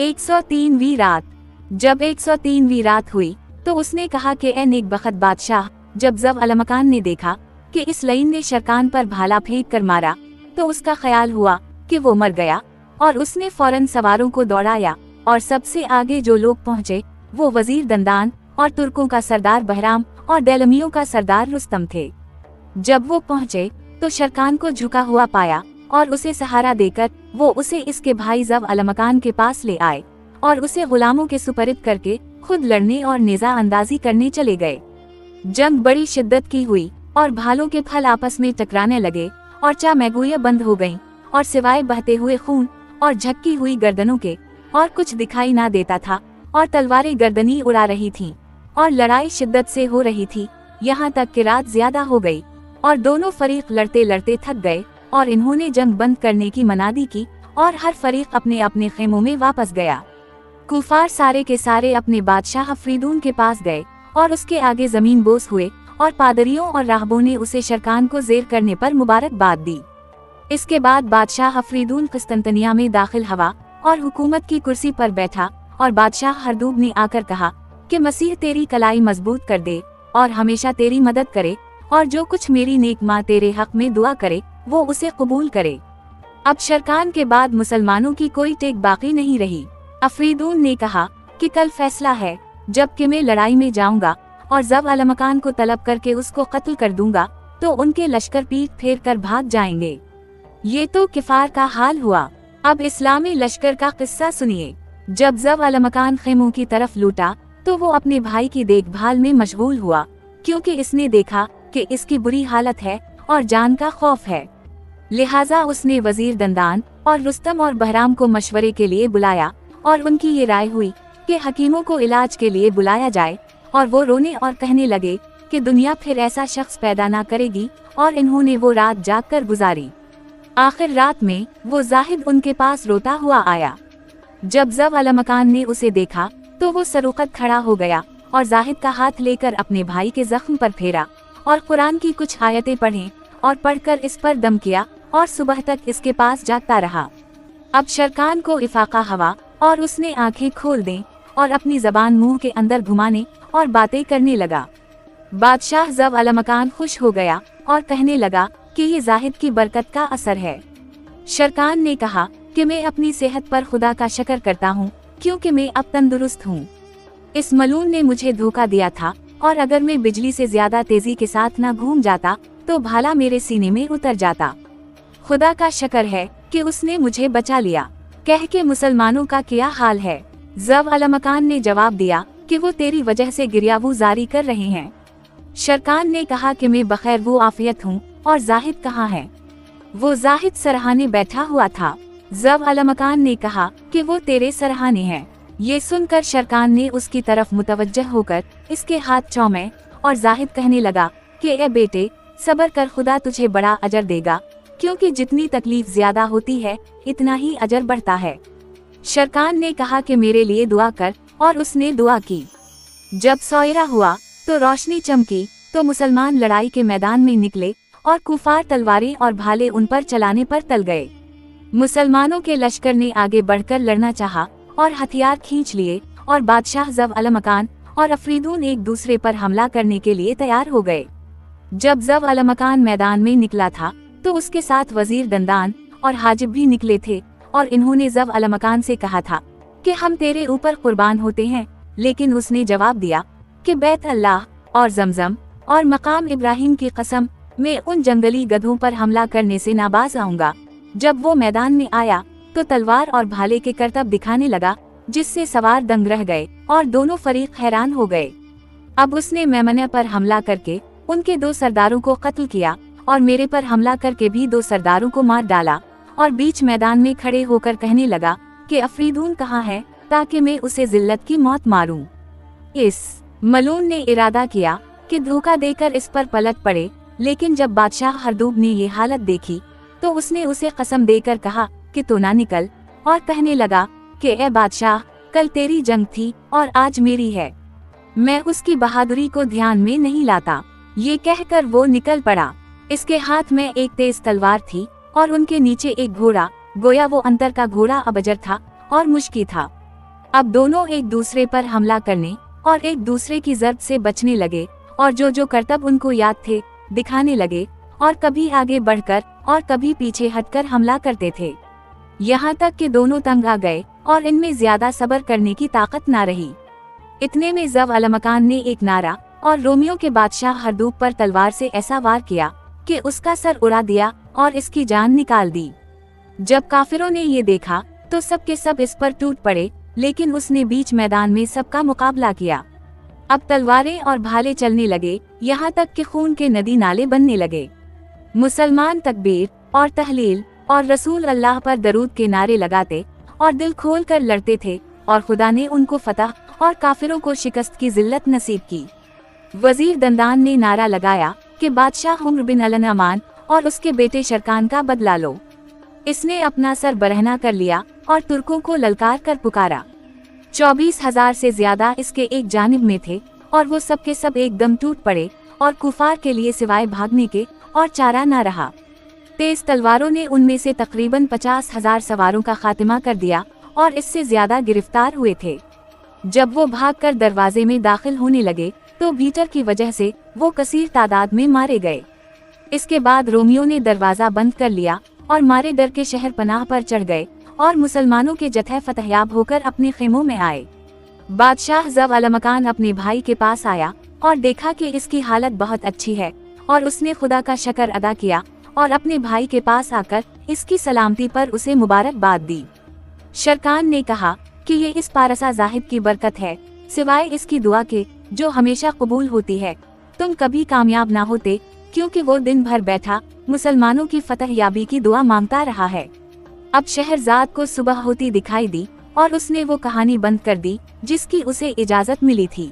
103वीं रात। जब 103वीं रात हुई तो उसने कहा कि ए नेक बख्त बादशाह, जब ज़ब अलमकान ने देखा कि इस लईन ने शरकान पर भाला फेंक कर मारा तो उसका ख्याल हुआ कि वो मर गया और उसने फौरन सवारों को दौड़ाया और सबसे आगे जो लोग पहुँचे वो वजीर दंदान और तुर्कों का सरदार बहराम और डेलमियों का सरदार रुस्तम थे। जब वो पहुँचे तो शरकान को झुका हुआ पाया और उसे सहारा देकर वो उसे इसके भाई ज़ब अलमकान के पास ले आए और उसे गुलामों के सुपरद करके खुद लड़ने और नेज़ा अंदाजी करने चले गए। जंग बड़ी शिद्दत की हुई और भालों के फल आपस में टकराने लगे और चामैगुइयाँ बंद हो गईं और सिवाय बहते हुए खून और झक्की हुई गर्दनों के और कुछ दिखाई ना देता था और तलवारें गर्दनी उड़ा रही थीं और लड़ाई शिद्दत से हो रही थी, यहाँ तक कि रात ज्यादा हो गई और दोनों फरीक लड़ते लड़ते थक गए और इन्होंने जंग बंद करने की मनादी की और हर फरीक अपने अपने खेमों में वापस गया। कुफार सारे के सारे अपने बादशाह अफरीदून के पास गए और उसके आगे जमीन बोस हुए और पादरियों और राहबों ने उसे शरकान को जेर करने पर मुबारकबाद दी। इसके बाद बादशाह अफरीदून किस्तंतनिया में दाखिल हुआ और हुकूमत की कुर्सी पर बैठा और बादशाह हरदूब ने आकर कहा कि मसीह तेरी कलाई मजबूत कर दे और हमेशा तेरी मदद करे और जो कुछ मेरी नेक माँ तेरे हक में दुआ करे वो उसे कबूल करे। अब शरकान के बाद मुसलमानों की कोई टेक बाकी नहीं रही। अफरीदून ने कहा कि कल फैसला है, जबकि मैं लड़ाई में जाऊंगा और ज़ब अलमकान को तलब करके उसको कत्ल कर दूंगा तो उनके लश्कर पीठ फेर कर भाग जाएंगे। ये तो किफार का हाल हुआ। अब इस्लामी लश्कर का किस्सा सुनिए। जब ज़ब अलमकान खेमों की तरफ लूटा तो वो अपने भाई की देखभाल में मशगूल हुआ, क्योंकि इसने देखा कि इसकी बुरी हालत है और जान का खौफ है। लिहाजा उसने वजीर दंदान और रुस्तम और बहराम को मशवरे के लिए बुलाया और उनकी ये राय हुई कि हकीमों को इलाज के लिए बुलाया जाए और वो रोने और कहने लगे कि दुनिया फिर ऐसा शख्स पैदा ना करेगी और इन्होंने वो रात जाग कर गुजारी। आखिर रात में वो जाहिद उनके पास रोता हुआ आया। जब ज़ब अलमकान ने उसे देखा तो वो सरुकत खड़ा हो गया और जाहिद का हाथ लेकर अपने भाई के जख्म पर फेरा और कुरान की कुछ आयतें पढ़ें और पढ़कर इस पर दम किया और सुबह तक इसके पास जागता रहा। अब शरकान को इफाका हवा और उसने आंखें खोल दें और अपनी जबान मुंह के अंदर घुमाने और बातें करने लगा। बादशाह ज़ब अलमकान खुश हो गया और कहने लगा कि ये जाहिद की बरकत का असर है। शरकान ने कहा कि मैं अपनी सेहत पर खुदा का शुक्र करता हूँ, क्योंकि मैं अब तंदुरुस्त हूँ। इस मलून ने मुझे धोखा दिया था और अगर मैं बिजली से ज्यादा तेजी के साथ न घूम जाता तो भाला मेरे सीने में उतर जाता। खुदा का शुक्र है कि उसने मुझे बचा लिया। कह के मुसलमानों का क्या हाल है? ज़ब अलमकान ने जवाब दिया कि वो तेरी वजह से गिरियावू जारी कर रहे हैं। शरकान ने कहा कि मैं बखैर वो आफियत हूँ और जाहिद कहाँ है? वो जाहिद सरहाने बैठा हुआ था। ज़ब अलमकान ने कहा कि वो तेरे सरहाने हैं। ये सुनकर शरकान ने उसकी तरफ मुतवज्जह होकर इसके हाथ चौमे और जाहिद कहने लगा कि ए बेटे, सब्र कर, खुदा तुझे बड़ा अजर देगा, क्योंकि जितनी तकलीफ ज्यादा होती है इतना ही अजर बढ़ता है। शरकान ने कहा कि मेरे लिए दुआ कर और उसने दुआ की। जब सौयरा हुआ तो रोशनी चमकी तो मुसलमान लड़ाई के मैदान में निकले और कुफार तलवारें और भाले उन पर चलाने पर टल गए। मुसलमानों के लश्कर ने आगे बढ़कर लड़ना चाहा और हथियार खींच लिए और बादशाह ज़ब अलमकान और अफरीदून एक दूसरे पर हमला करने के लिए तैयार हो गए। जब ज़ब अलमकान मैदान में निकला था तो उसके साथ वजीर दंदान और हाजिब भी निकले थे और इन्होंने ज़ब अलमकान से कहा था कि हम तेरे ऊपर कुर्बान होते हैं, लेकिन उसने जवाब दिया कि बैत अल्लाह और जमजम और मकाम इब्राहिम की कसम, मैं उन जंगली गधों पर हमला करने से नाबाज आऊंगा। जब वो मैदान में आया तो तलवार और भाले के करतब दिखाने लगा, जिससे सवार दंग रह गए और दोनों फरीक हैरान हो गए। अब उसने मैमने पर हमला करके उनके 2 सरदारों को कत्ल किया और मेरे पर हमला करके भी 2 सरदारों को मार डाला और बीच मैदान में खड़े होकर कहने लगा कि अफरीदून कहाँ है, ताकि मैं उसे जिल्लत की मौत मारूं। इस मलून ने इरादा किया कि धोखा देकर इस पर पलट पड़े, लेकिन जब बादशाह हरदूब ने ये हालत देखी तो उसने उसे कसम देकर कहा कि तो ना निकल, और कहने लगा कि ए बादशाह, कल तेरी जंग थी और आज मेरी है, मैं उसकी बहादुरी को ध्यान में नहीं लाता। ये कहकर वो निकल पड़ा। इसके हाथ में एक तेज तलवार थी और उनके नीचे एक घोड़ा, गोया वो अंतर का घोड़ा अबजर था और मुश्की था। अब दोनों एक दूसरे पर हमला करने और एक दूसरे की ज़र्ब से बचने लगे और जो करतब उनको याद थे दिखाने लगे और कभी आगे बढ़कर और कभी पीछे हटकर हमला करते थे। यहाँ तक कि दोनों तंग आ गए और इनमें ज्यादा सब्र करने की ताकत ना रही। इतने में ज़व अलमकान ने एक नारा और रोमियो के बादशाह हरदूब पर तलवार से ऐसा वार किया कि उसका सर उड़ा दिया और इसकी जान निकाल दी। जब काफिरों ने ये देखा तो सब के सब इस पर टूट पड़े, लेकिन उसने बीच मैदान में सबका मुकाबला किया। अब तलवारें और भाले चलने लगे, यहाँ तक कि खून के नदी नाले बनने लगे। मुसलमान तकबीर और तहलील और रसूल अल्लाह पर दरूद के नारे लगाते और दिल खोल कर लड़ते थे और खुदा ने उनको फतह और काफिरों को शिकस्त की जिल्लत नसीब की। वजीर दंदान ने नारा लगाया कि बादशाह उम्र बिन अल नमान और उसके बेटे शरकान का बदला लो। इसने अपना सर बरहना कर लिया और तुर्कों को ललकार कर पुकारा। 24,000 से ज्यादा इसके एक जानिब में थे और वो सब के सब एकदम टूट पड़े और कुफार के लिए सिवाय भागने के और चारा न रहा। तेज तलवारों ने उनमें से तकरीबन 50,000 सवारों का खात्मा कर दिया और इससे ज्यादा गिरफ्तार हुए थे। जब वो भागकर दरवाजे में दाखिल होने लगे तो भीतर की वजह से वो कसीर तादाद में मारे गए। इसके बाद रोमियो ने दरवाजा बंद कर लिया और मारे डर के शहर पनाह पर चढ़ गए और मुसलमानों के जत्थे फतहयाब होकर अपने खेमों में आए। बादशाह ज़व अलमकान अपने भाई के पास आया और देखा कि इसकी हालत बहुत अच्छी है और उसने खुदा का शुक्र अदा किया और अपने भाई के पास आकर इसकी सलामती पर उसे मुबारकबाद दी। शरकान ने कहा कि ये इस पारसा जाहिद की बरकत है, सिवाय इसकी दुआ के जो हमेशा कबूल होती है तुम कभी कामयाब ना होते, क्योंकि वो दिन भर बैठा मुसलमानों की फतह याबी की दुआ मांगता रहा है। अब शहरजाद को सुबह होती दिखाई दी और उसने वो कहानी बंद कर दी जिसकी उसे इजाजत मिली थी।